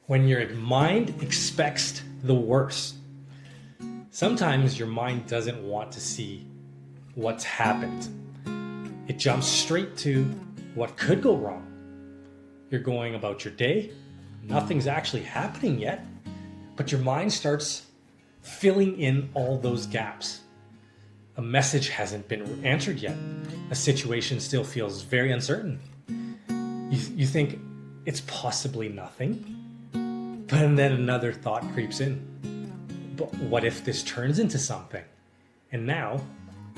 When your mind expects the worst. Sometimes your mind doesn't want to see what's happened. It jumps straight to what could go wrong. You're going about your day, nothing's actually happening yet, but your mind starts filling in all those gaps. A message hasn't been answered yet. A situation still feels very uncertain. You think it's possibly nothing, but then another thought creeps in. But what if this turns into something? And now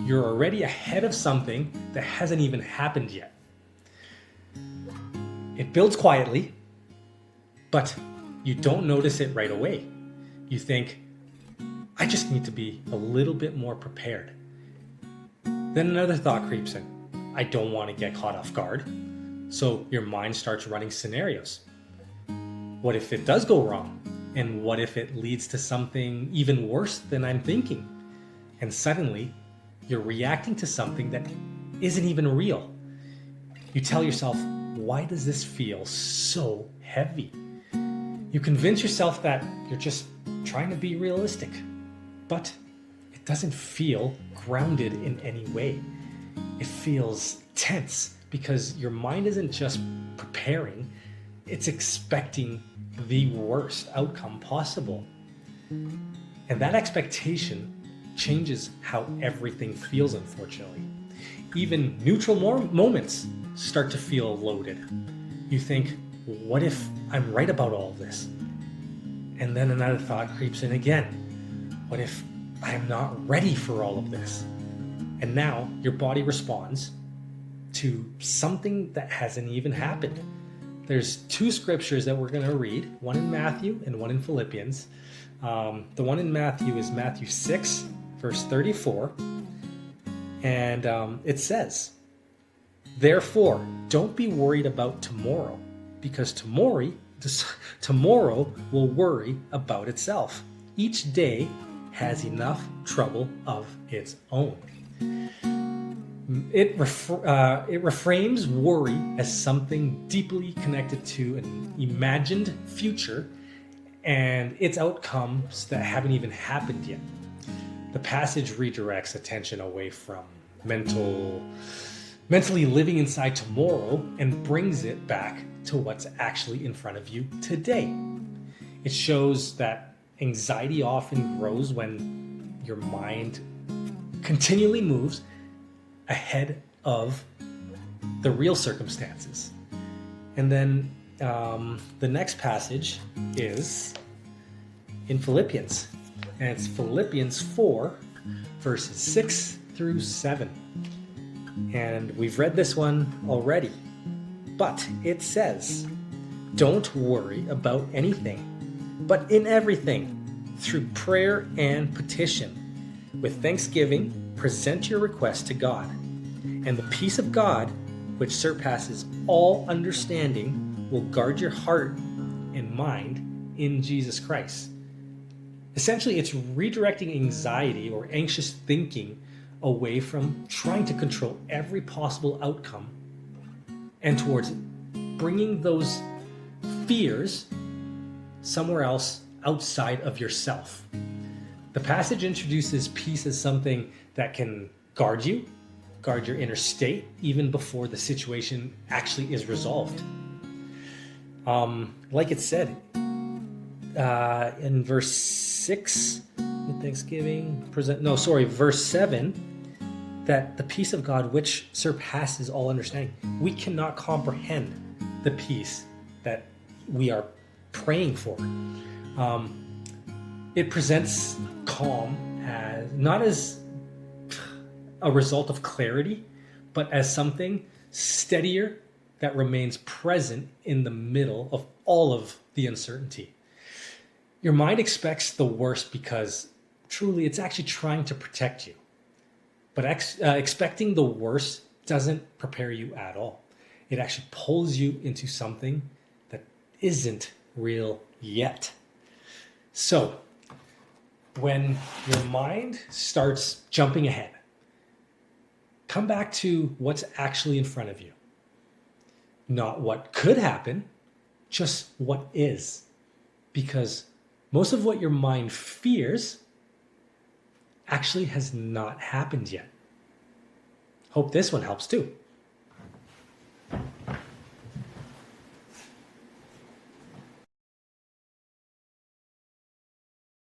you're already ahead of something that hasn't even happened yet. It builds quietly, but you don't notice it right away. You think, I just need to be a little bit more prepared. Then another thought creeps in. I don't want to get caught off guard. So your mind starts running scenarios. What if it does go wrong? And what if it leads to something even worse than I'm thinking? And suddenly, you're reacting to something that isn't even real. You tell yourself, why does this feel so heavy? You convince yourself that you're just trying to be realistic, but it doesn't feel grounded in any way. It feels tense because your mind isn't just preparing, it's expecting the worst outcome possible. And that expectation changes how everything feels, unfortunately. Even neutral moments start to feel loaded. You think, what if I'm right about all this? And then another thought creeps in again. What if I'm not ready for all of this? And now your body responds to something that hasn't even happened. There's two scriptures that we're going to read, one in Matthew and one in Philippians. The one in Matthew is Matthew 6, verse 34. And it says, therefore, don't be worried about tomorrow, because tomorrow will worry about itself. Each day has enough trouble of its own. It reframes worry as something deeply connected to an imagined future and its outcomes that haven't even happened yet. The passage redirects attention away from mentally living inside tomorrow and brings it back to what's actually in front of you today. It shows that anxiety often grows when your mind continually moves ahead of the real circumstances. And then the next passage is in Philippians, and it's Philippians 4, verses 6 through 7. And we've read this one already, but it says, don't worry about anything, but in everything, through prayer and petition, with thanksgiving, present your request to God. And the peace of God, which surpasses all understanding, will guard your heart and mind in Jesus Christ. Essentially, it's redirecting anxiety or anxious thinking away from trying to control every possible outcome and towards bringing those fears somewhere else outside of yourself. The passage introduces peace as something that can guard your inner state, even before the situation actually is resolved. Like it said in verse 6, verse 7, that the peace of God, which surpasses all understanding. We cannot comprehend the peace that we are praying for. It presents calm as not as a result of clarity, but as something steadier that remains present in the middle of all of the uncertainty. Your mind expects the worst because truly it's actually trying to protect you. But expecting the worst doesn't prepare you at all. It actually pulls you into something that isn't real yet. So, when your mind starts jumping ahead, come back to what's actually in front of you. Not what could happen, just what is. because most of what your mind fears actually has not happened yet. Hope this one helps too.